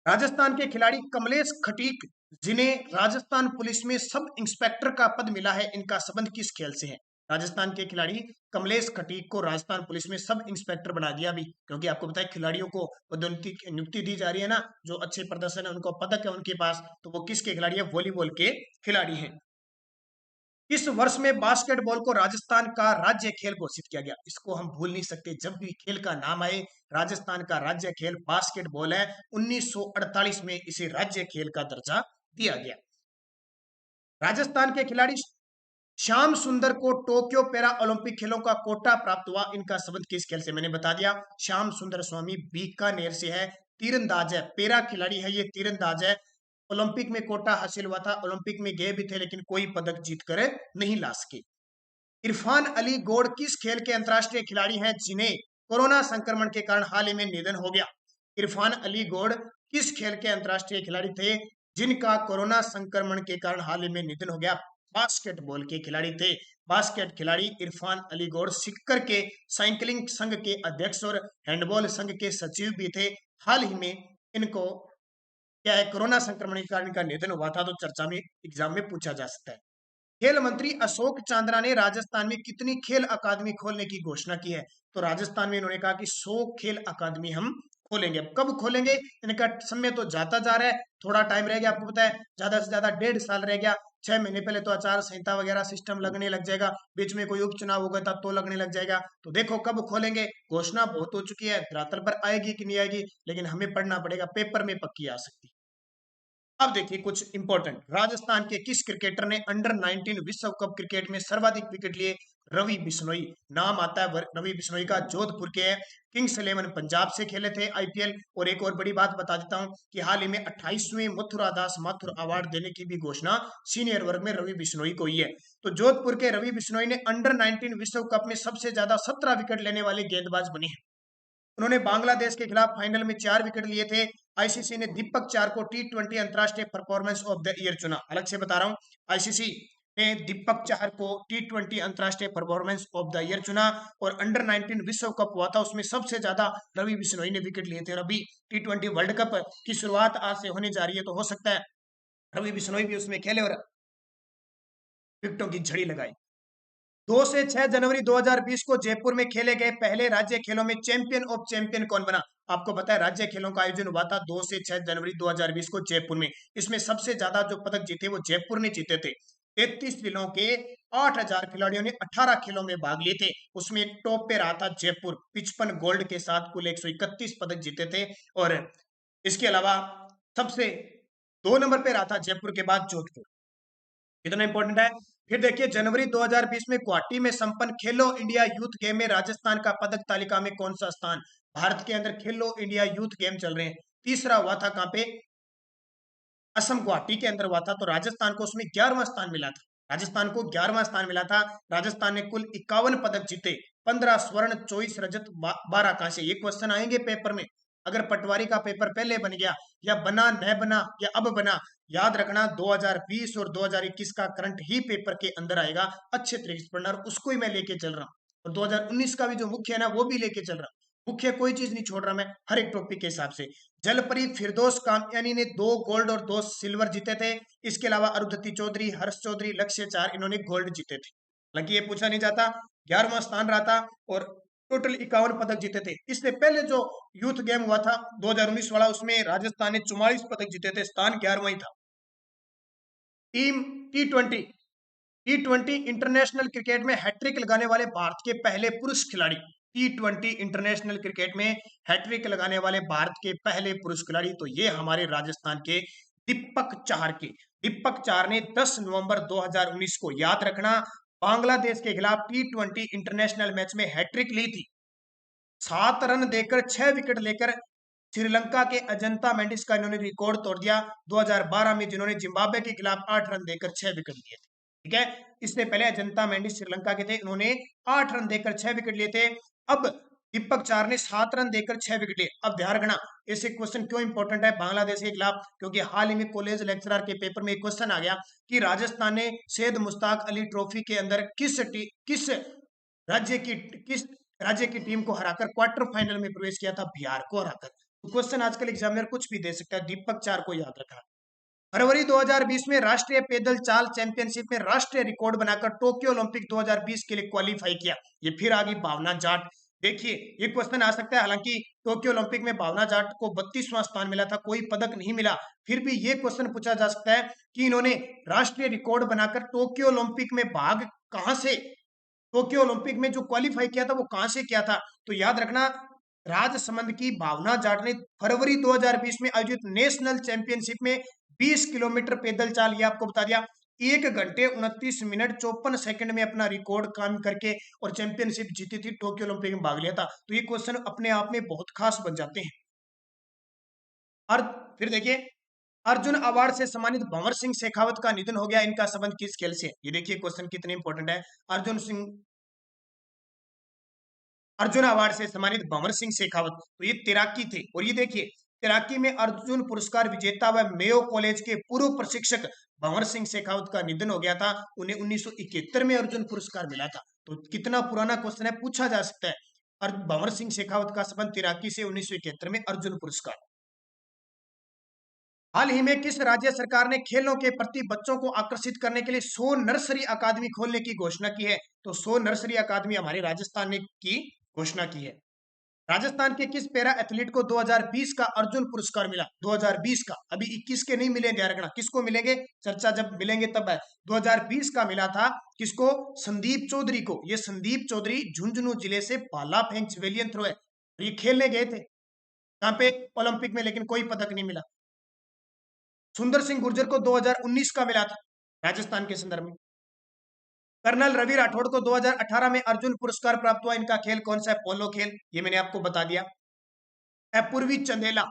राजस्थान के खिलाड़ी कमलेश खटीक, जिन्हें राजस्थान पुलिस में सब इंस्पेक्टर का पद मिला है, इनका संबंध किस खेल से है? राजस्थान के खिलाड़ी कमलेश खटीक को राजस्थान पुलिस में सब इंस्पेक्टर बना दिया अभी, क्योंकि आपको पता है खिलाड़ियों को पदोन्नति नियुक्ति दी जा रही है ना, जो अच्छे प्रदर्शन है उनको पदक है उनके पास। तो वो किसके खिलाड़ी है? वॉलीबॉल के खिलाड़ी हैं। इस वर्ष में बास्केटबॉल को राजस्थान का राज्य खेल घोषित किया गया। इसको हम भूल नहीं सकते, जब भी खेल का नाम आए राजस्थान का राज्य खेल बास्केटबॉल है। 1948 में इसे राज्य खेल का दर्जा दिया गया। राजस्थान के खिलाड़ी श्याम सुंदर को टोक्यो पैरा ओलंपिक खेलों का कोटा प्राप्त हुआ, इनका संबंध किस खेल से? मैंने बता दिया, श्याम सुंदर स्वामी बीकानेर से है, तीरंदाज है, पैरा खिलाड़ी है, ये तीरंदाज है। ओलंपिक में कोटा हासिल हुआ था, ओलंपिक में गए भी थे लेकिन कोई पदक जीत कर नहीं ला सके। इरफान अली गौड़ किस खेल के अंतरराष्ट्रीय खिलाड़ी हैं जिन्हें कोरोना संक्रमण के कारण हाल ही में निधन हो गया? इरफान अली गौड़ किस खेल के अंतरराष्ट्रीय खिलाड़ी थे जिनका कोरोना संक्रमण के कारण हाल ही में निधन हो गया? बास्केटबॉल के खिलाड़ी थे। बास्केट खिलाड़ी इरफान अली गौड़ सिक्कर के साइकिलिंग संघ के अध्यक्ष और हैंडबॉल संघ के सचिव भी थे। हाल ही में इनको क्या है, कोरोना संक्रमण के कारण इनका निधन हुआ था, तो चर्चा में एग्जाम में पूछा जा सकता है। खेल मंत्री अशोक चांद्रा ने राजस्थान में कितनी खेल अकादमी खोलने की घोषणा की है? तो राजस्थान में इन्होंने कहा कि 100 खेल अकादमी हम खोलेंगे। अब कब खोलेंगे? इनका समय तो जाता जा रहा है, थोड़ा टाइम रह गया। आपको पता है ज्यादा से ज्यादा 1.5 साल रह गया। 6 महीने पहले तो आचार संहिता वगैरह सिस्टम लगने लग जाएगा, बीच में कोई उपचुनाव होगा तब तो लगने लग जाएगा। तो देखो कब खोलेंगे। घोषणा बहुत हो चुकी है, धरातल पर आएगी कि नहीं आएगी लेकिन हमें पढ़ना पड़ेगा, पेपर में पक्की आ सकती है। अब देखिए कुछ इंपॉर्टेंट, राजस्थान के किस क्रिकेटर ने अंडर 19 विश्व कप क्रिकेट में सर्वाधिक विकेट लिए? रवि बिश्नोई नाम आता है रवि बिश्नोई का, जोधपुर के हैं, किंग्स 11 पंजाब से खेले थे आईपीएल। और एक और बड़ी बात बता देता हूं कि हाल ही में 28वें मथुरा दास माथुर अवार्ड देने की भी घोषणा सीनियर वर्ग में रवि बिश्नोई को ही है। तो जोधपुर के रवि बिश्नोई ने अंडर 19 विश्व कप में सबसे ज्यादा 17 विकेट लेने वाले गेंदबाज बने हैं। उन्होंने बांग्लादेश के खिलाफ फाइनल में 4 विकेट लिए थे। आईसीसी ने दीपक चार को T20 अंतरराष्ट्रीय परफॉर्मेंस ऑफ द ईयर चुना। अलग से बता रहा हूं, आईसीसी ने दीपक चाहर को T20 अंतरराष्ट्रीय परफॉर्मेंस ऑफ द ईयर चुना। और अंडर 19 विश्व कप हुआ था, उसमें सबसे ज्यादा रवि बिश्नोई ने विकेट लिए थे। और अभी T20 वर्ल्ड कप की शुरुआत आज से होने जा रही है, तो हो सकता है रवि बिश्नोई भी उसमें खेले और विकेटों की झड़ी लगाई। 2 से 6 जनवरी 2020 को जयपुर में खेले गए पहले राज्य खेलों में चैंपियन ऑफ चैंपियन कौन बना? आपको पता है राज्य खेलों का आयोजन हुआ था 2 से 6 जनवरी 2020 को जयपुर में। इसमें सबसे ज्यादा जो पदक जीते वो जयपुर ने जीते थे। 33 जिलों के 8000 खिलाड़ियों ने 18 खेलों में भाग लिए थे। उसमें टॉप पे रहा था जयपुर 55 गोल्ड के साथ कुल 131 पदक जीते थे। और इसके अलावा सबसे 2 नंबर पे रहा था जयपुर के बाद जोधपुर। कितना इंपॉर्टेंट है। फिर देखिए जनवरी 2020 में गुवाहाटी में संपन्न खेलो इंडिया यूथ गेम में राजस्थान का पदक तालिका में कौन सा स्थान? भारत के अंदर खेलो इंडिया यूथ गेम चल रहे हैं, तीसरा हुआ था कहां पे? असम गुवाहाटी के अंदर हुआ था। तो राजस्थान को उसमें 11वां स्थान मिला था। राजस्थान को 11वां स्थान मिला था। राजस्थान ने कुल 51 पदक जीते, 15 स्वर्ण, 24 रजत, 12 कांस्य। ये क्वेश्चन आएंगे पेपर में। अगर पटवारी का पेपर पहले बन गया या बना न बना या अब बना, याद रखना 2020 और 2021 का करंट ही पेपर के अंदर आएगा। अच्छे तरीके से पढ़ना और उसको ही मैं लेके चल रहा हूँ। और 2019 का भी जो मुख्य है ना वो भी लेके चल रहा हूँ। मुख्य कोई चीज नहीं छोड़ रहा मैं, हर एक टॉपिक के हिसाब से। जलपरी फिरदौस कामयानी ने 2 गोल्ड और 2 सिल्वर जीते थे। इसके अलावा अरुंधति चौधरी, हर्ष चौधरी, लक्ष्य चार, इन्होंने गोल्ड जीते थे। हालांकि ये पूछा नहीं जाता। 11वां स्थान रहा था और टोटल 51 पदक जीते थे। इससे पहले जो यूथ गेम हुआ था 2019 वाला, उसमें राजस्थान ने 44 पदक जीते थे, स्थान 11वां ही था। टीम टी20 टी20 इंटरनेशनल क्रिकेट में हैट्रिक लगाने वाले भारत के पहले पुरुष खिलाड़ी। टी20 इंटरनेशनल क्रिकेट में हैट्रिक लगाने वाले भारत के पहले पुरुष खिलाड़ी तो ये हमारे राजस्थान के दीपक चाहर के। दीपक चाहर ने 10 नवंबर 2019 को, याद रखना, बांग्लादेश के खिलाफ टी20 इंटरनेशनल मैच में हैट्रिक ली थी। 7 रन देकर 6 विकेट लेकर श्रीलंका के अजंता मेंडिस का इन्होंने रिकॉर्ड तोड़ दिया 2012 में, जिन्होंने जिम्बाब्वे के खिलाफ 8 रन देकर 6 विकेट लिए थे। ठीक है, इससे पहले अजंता मेंडिस श्रीलंका के थे, उन्होंने 8 रन देकर 6 विकेट लिए थे। अब दीपक चार ने 7 रन देकर 6 विकेट लिए। अब ध्यान रखना, ऐसे क्वेश्चन क्यों इंपॉर्टेंट है बांग्लादेश के खिलाफ, क्योंकि हाल ही में कॉलेज लेक्चरर के पेपर में एक क्वेश्चन आ गया कि राजस्थान ने सैयद मुश्ताक अली ट्रॉफी के अंदर राज्य की किस राज्य की टीम को हराकर क्वार्टर फाइनल में प्रवेश किया था? बिहार को हराकर। तो क्वेश्चन आजकल एग्जामिनर कुछ भी दे सकता है, दीपक चार को याद रखना। फरवरी 2020 में राष्ट्रीय पैदल चाल चैंपियनशिप में राष्ट्रीय रिकॉर्ड बनाकर टोक्यो ओलंपिक 2020 के लिए क्वालिफाई किया। ये फिर आ गई भावना जाट। देखिए ये क्वेश्चन आ सकता है। हालांकि टोक्यो ओलंपिक में भावना जाट को 32वां स्थान मिला था, कोई पदक नहीं मिला। फिर भी ये क्वेश्चन पूछा जा सकता है कि इन्होंने राष्ट्रीय रिकॉर्ड बनाकर टोक्यो ओलंपिक में भाग कहां से, टोक्यो ओलंपिक में जो क्वालिफाई किया था वो कहां से किया था? तो याद रखना, राजसमंद की भावना जाट ने फरवरी 2020 में आयोजित नेशनल चैंपियनशिप में 20 किलोमीटर पैदल चाल, ये आपको बता दिया, 1 घंटे 29 मिनट 54 सेकंड में अपना रिकॉर्ड काम करके और चैंपियनशिप जीती थी, टोक्यो ओलंपिक में भाग लिया था। तो ये क्वेश्चन अपने आप में बहुत खास बन जाते हैं। और फिर देखिए, अर्जुन अवार्ड से सम्मानित भंवर सिंह शेखावत का निधन हो गया, इनका संबंध किस खेल से? ये देखिए क्वेश्चन कितने इंपॉर्टेंट है। अर्जुन अवार्ड से सम्मानित भंवर सिंह शेखावत, तो ये तैराकी थे। और ये देखिए तैराकी में अर्जुन पुरस्कार विजेता व मेयो कॉलेज के पूर्व प्रशिक्षक भंवर सिंह शेखावत का निधन हो गया था। उन्हें 1971 में अर्जुन पुरस्कार मिला था। तो कितना पुराना क्वेश्चन है, पूछा जा सकता है। और भंवर सिंह शेखावत का संबंध तैराकी से 1971 में अर्जुन पुरस्कार। हाल ही में किस राज्य सरकार ने खेलों के प्रति बच्चों को आकर्षित करने के लिए 100 नर्सरी अकादमी खोलने की घोषणा की है? तो 100 नर्सरी अकादमी हमारे राजस्थान ने की घोषणा की है। राजस्थान के किस पैरा एथलीट को 2020 का अर्जुन पुरस्कार मिला? 2020 का, अभी 21 के नहीं मिले, ध्यान रखना। किसको मिलेंगे, चर्चा जब मिलेंगे तब है। 2020 का मिला था किसको? संदीप चौधरी को। ये संदीप चौधरी झुंझुनू जिले से भाला फेंक वेलियन थ्रो है। ये खेलने गए थे कहां पे? ओलंपिक में, लेकिन कोई पदक नहीं मिला। सुंदर सिंह गुर्जर को 2019 का मिला था राजस्थान के संदर्भ में। कर्नल रवि राठौड़ को 2018 में अर्जुन पुरस्कार प्राप्त हुआ, इनका खेल कौन सा है? पोलो खेल, ये मैंने आपको बता दिया। अपूर्वी चंदेला,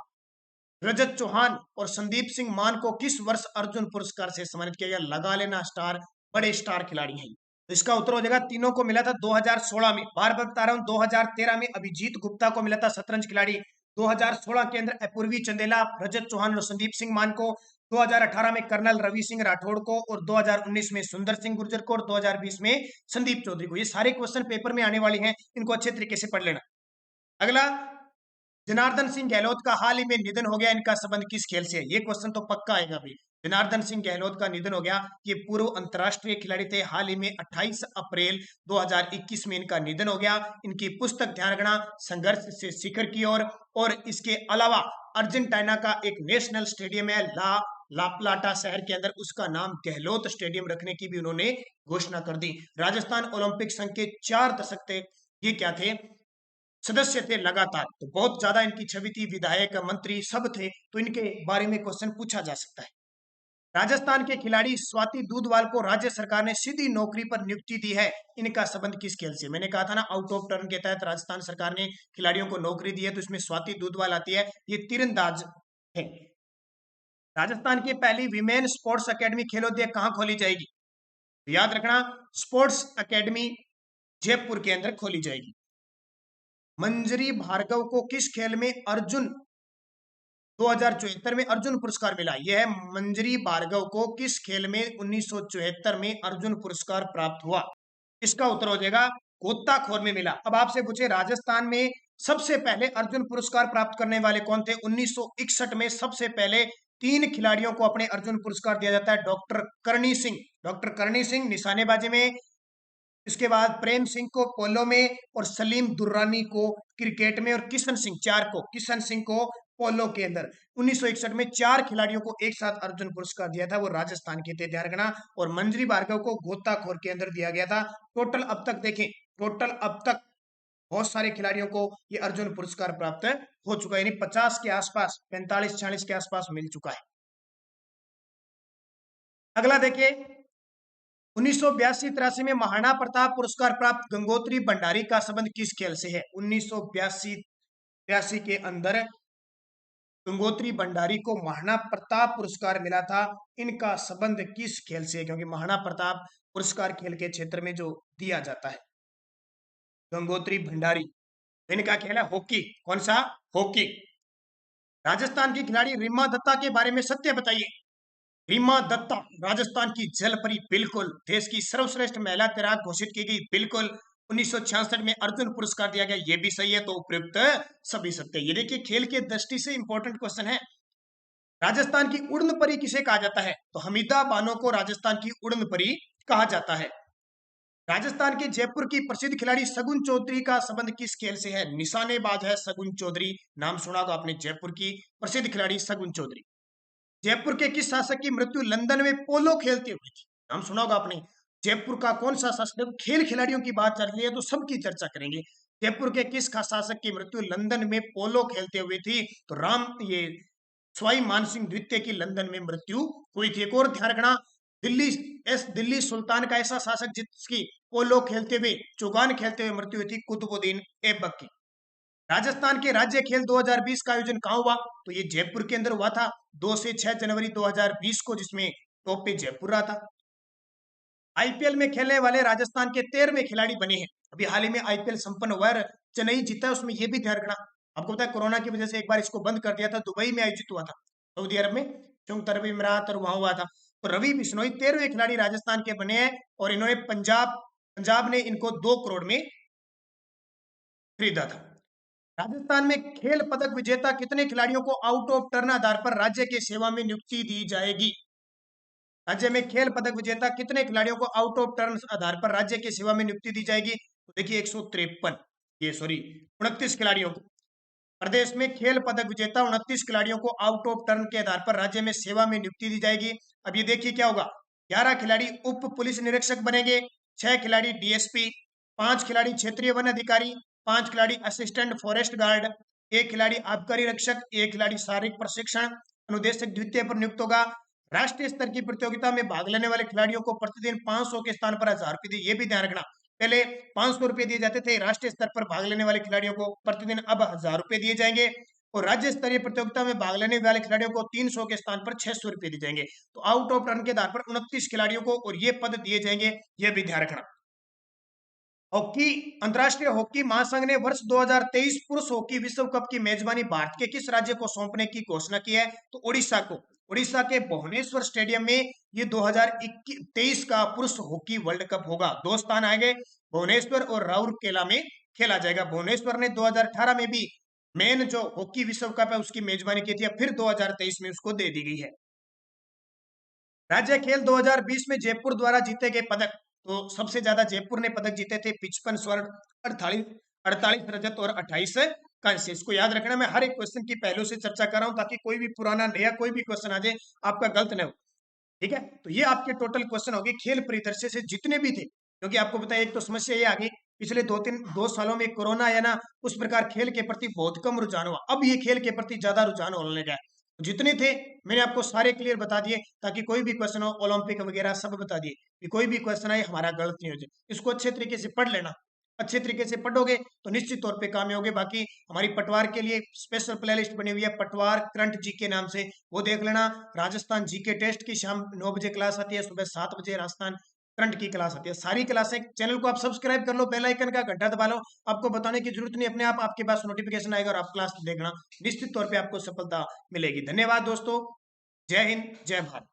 रजत चौहान और संदीप सिंह मान को किस वर्ष अर्जुन पुरस्कार से सम्मानित किया गया? लगा लेना स्टार, बड़े स्टार खिलाड़ी हैं। तो इसका उत्तर हो जाएगा, तीनों को मिला था 2016 में। बार बार बता रहा हूं, 2013 में अभिजीत गुप्ता को मिला था शतरंज खिलाड़ी। 2016 के अंदर अपूर्वी चंदेला, रजत चौहान और संदीप सिंह मान को। 2018 में कर्नल रवि सिंह राठौड़ को और 2019 में सुंदर सिंह गुर्जर को और 2020 में संदीप चौधरी को। ये सारे क्वेश्चन पेपर में आने वाले हैं, इनको अच्छे तरीके से पढ़ लेना। अगला, जनार्दन सिंह गहलोत का हाल ही में निधन हो गया, इनका संबंध किस खेल से है? ये क्वेश्चन तो पक्का आएगा भाई। जनार्दन सिंह गहलोत का निधन हो गया। ये पूर्व अंतर्राष्ट्रीय खिलाड़ी थे। हाल ही में 28 अप्रैल 2021 में इनका निधन हो गया। इनकी पुस्तक ध्यान रखना, संघर्ष से शिखर की ओर। और इसके अलावा अर्जेंटीना का एक नेशनल स्टेडियम है ला प्लाटा शहर के अंदर, उसका नाम गहलोत स्टेडियम रखने की भी उन्होंने घोषणा कर दी। राजस्थान ओलंपिक संघ के 4 दशक थे, ये क्या थे, सदस्य थे लगातार। तो बहुत ज्यादा इनकी छवि थी, विधायक मंत्री सब थे, तो इनके बारे में क्वेश्चन पूछा जा सकता है। राजस्थान के खिलाड़ी स्वाति दूधवाल को राज्य सरकार ने सीधी नौकरी पर नियुक्ति दी है। इनका संबंध किस खेल से? मैंने कहा था ना, आउट ऑफ टर्न के तहत राजस्थान सरकार ने खिलाड़ियों को नौकरी दी है, तो इसमें स्वाति दूधवाल आती है। ये तीरंदाज है। राजस्थान की पहली विमेन स्पोर्ट्स अकेडमी खेलोदय कहाँ खोली जाएगी? तो याद रखना, स्पोर्ट्स अकेडमी जयपुर के अंदर खोली जाएगी। मंजरी भार्गव को किस खेल में अर्जुन 2074 में अर्जुन पुरस्कार मिला? यह है मंजरी भार्गव को किस खेल में 1974 में अर्जुन पुरस्कार प्राप्त हुआ? इसका उत्तर हो जाएगा गोताखोर में मिला। अब आपसे पूछे राजस्थान में सबसे पहले अर्जुन पुरस्कार प्राप्त करने वाले कौन थे? 1961 में सबसे पहले 3 खिलाड़ियों को अपने अर्जुन पुरस्कार दिया जाता है। डॉक्टर करणी सिंह निशानेबाजी में, इसके बाद प्रेम सिंह को पोलो में, और सलीम दुर्रानी को क्रिकेट में, और किशन सिंह को पोलो के अंदर। 1961 में 4 खिलाड़ियों को एक साथ अर्जुन पुरस्कार दिया था, वो राजस्थान के थे, ध्यान रखना। और मंजरी भार्गव को गोताखोर के अंदर दिया गया था। टोटल अब तक बहुत सारे खिलाड़ियों को ये अर्जुन पुरस्कार प्राप्त हो चुका है, यानी 50 के आसपास, 45-46 के आसपास मिल चुका है। अगला देखिए, 1982-83 में महाराणा प्रताप पुरस्कार प्राप्त गंगोत्री भंडारी का संबंध किस खेल से है? 1982-83 के अंदर गंगोत्री भंडारी को महाराणा प्रताप पुरस्कार मिला था। इनका संबंध किस खेल से है? क्योंकि महाराणा प्रताप पुरस्कार खेल के क्षेत्र में जो दिया जाता है। गंगोत्री भंडारी, इनका खेल है हॉकी। कौन सा? हॉकी। राजस्थान की खिलाड़ी रीमा दत्ता के बारे में सत्य बताइए। रीमा दत्ता राजस्थान की जलपरी, बिल्कुल। देश की सर्वश्रेष्ठ महिला तैराक घोषित की गई, बिल्कुल। 1966 में अर्जुन पुरस्कार दिया गया, ये भी सही है। तो उपयुक्त सभी सत्य। ये देखिए, खेल के दृष्टि से इंपॉर्टेंट क्वेश्चन है। राजस्थान की उड़न परी किसे कहा जाता है? तो हमीदा बानो को राजस्थान की उड़न परी कहा जाता है। राजस्थान के जयपुर की प्रसिद्ध खिलाड़ी सगुन चौधरी का संबंध किस खेल से है? निशानेबाज है सगुन चौधरी, नाम सुना होगा आपने, जयपुर की प्रसिद्ध खिलाड़ी सगुन चौधरी। जयपुर के किस शासक की मृत्यु लंदन में पोलो खेलते हुए थी? नाम सुना होगा आपने। जयपुर का कौन सा शासक? खेल खिलाड़ियों की बात चल रही है तो सबकी चर्चा करेंगे। जयपुर के किस शासक की मृत्यु लंदन में पोलो खेलते हुए थी? तो ये सवाई मानसिंह द्वितीय की लंदन में मृत्यु हुई थी। एक और ध्यान रखना, दिल्ली सुल्तान का ऐसा शासक जिसकी पोलो खेलते हुए, चौगान खेलते हुए मृत्यु हुई थी, कुतुबुद्दीन ऐबक की। राजस्थान के राज्य खेल 2020 का आयोजन कहाँ हुआ? तो ये जयपुर के अंदर हुआ था, 2 से 6 जनवरी 2020 को, जिसमें टॉप पे जयपुर रहा था। आईपीएल में खेलने वाले राजस्थान के 13वें खिलाड़ी बने हैं। अभी हाल ही में आईपीएल संपन्न हुआ है, चेन्नई जीता है, उसमें ये भी ध्यान रखना। आपको पता है कोरोना की वजह से एक बार इसको बंद कर दिया था, दुबई में आयोजित हुआ था, सऊदी अरब में, संयुक्त अरब अमीरात, और वहां हुआ था। तो रवि बिश्नोई 13वें खिलाड़ी राजस्थान के बने हैं, और इन्होंने पंजाब ने इनको 2 करोड़ में खरीदा था। राजस्थान में खेल पदक विजेता कितने खिलाड़ियों को आउट ऑफ टर्न आधार पर राज्य के सेवा में नियुक्ति दी जाएगी? राज्य में खेल पदक विजेता कितने खिलाड़ियों को आउट ऑफ टर्न आधार पर राज्य की सेवा में नियुक्ति दी जाएगी? तो देखिए 29 खिलाड़ियों को। प्रदेश में खेल पदक विजेता 29 खिलाड़ियों को आउट ऑफ टर्न के आधार पर राज्य में सेवा में नियुक्ति दी जाएगी। अब ये देखिए क्या होगा, 11 खिलाड़ी उप पुलिस निरीक्षक बनेंगे, 6 खिलाड़ी डीएसपी, 5 खिलाड़ी क्षेत्रीय वन अधिकारी, 5 खिलाड़ी असिस्टेंट फॉरेस्ट गार्ड, 1 खिलाड़ी आबकारी रक्षक, 1 खिलाड़ी शारीरिक प्रशिक्षण अनुदेशक द्वितीय पर नियुक्त होगा। राष्ट्रीय स्तर की प्रतियोगिता में भाग लेने वाले खिलाड़ियों को प्रतिदिन 500 के स्थान पर 1000 रुपए दिए, ये भी ध्यान रखना। पहले 500 रुपए दिए जाते थे, राष्ट्रीय स्तर पर भाग लेने वाले खिलाड़ियों को प्रतिदिन अब 1000 रुपए दिए जाएंगे। और राज्य स्तरीय प्रतियोगिता में भाग लेने वाले खिलाड़ियों को 300 के स्थान पर 600 रुपए दिए जाएंगे। तो आउट ऑफ टर्न के आधार पर 29 खिलाड़ियों को और ये पद दिए जाएंगे, ये भी ध्यान रखना। हॉकी, अंतर्राष्ट्रीय हॉकी महासंघ ने वर्ष 2023 पुरुष हॉकी विश्व कप की मेजबानी भारत के किस राज्य को सौंपने की घोषणा की है? तो उड़ीसा को। उड़ीसा के भुवनेश्वर स्टेडियम में ये 2023 का पुरुष हॉकी वर्ल्ड कप होगा। 2 स्थान आएंगे, भुवनेश्वर और राउरकेला में खेला जाएगा। भुवनेश्वर ने 2018 में भी मेन जो हॉकी विश्व कप है उसकी मेजबानी की थी, फिर 2023 में उसको दे दी गई है। राज्य खेल 2020 में जयपुर द्वारा जीते गए पदक। तो सबसे ज्यादा जयपुर ने पदक जीते थे, 55 स्वर्ण, 48 रजत और 28 कांस्य। इसको याद रखना, मैं हर एक क्वेश्चन की पहलू से चर्चा कर रहा हूं ताकि कोई भी पुराना नया कोई भी क्वेश्चन आ जाए आपका गलत न हो। ठीक है, तो ये आपके टोटल क्वेश्चन हो गए खेल परिदृश्य से जितने भी थे। क्योंकि आपको पता है एक तो समस्या ये आ गई, पिछले 2 सालों में कोरोना या ना उस प्रकार खेल के प्रति बहुत कम रुझान हुआ, अब ये खेल के प्रति ज्यादा रुझान होने लगा है। जितने थे मैंने आपको सारे क्लियर बता दिए, ताकि कोई भी क्वेश्चन हो ओलंपिक वगैरह सब बता दिए कि कोई भी क्वेश्चन आए हमारा गलत नहीं हो जाए। इसको अच्छे तरीके से पढ़ लेना, अच्छे तरीके से पढ़ोगे तो निश्चित तौर पे कामयाब। बाकी हमारी पटवार के लिए स्पेशल प्लेलिस्ट बनी हुई है, पटवार करंट जी के नाम से, वो देख लेना। राजस्थान जीके टेस्ट की शाम 9 बजे क्लास आती है, सुबह 7 बजे राजस्थान करंट की क्लास आती है। सारी क्लासें, चैनल को आप सब्सक्राइब कर लो, बेल आइकन का घंटा दबा लो, आपको बताने की जरूरत नहीं, अपने आप आपके पास नोटिफिकेशन आएगा और आप क्लास देखना, निश्चित तौर पे आपको सफलता मिलेगी। धन्यवाद दोस्तों, जय हिंद, जय भारत।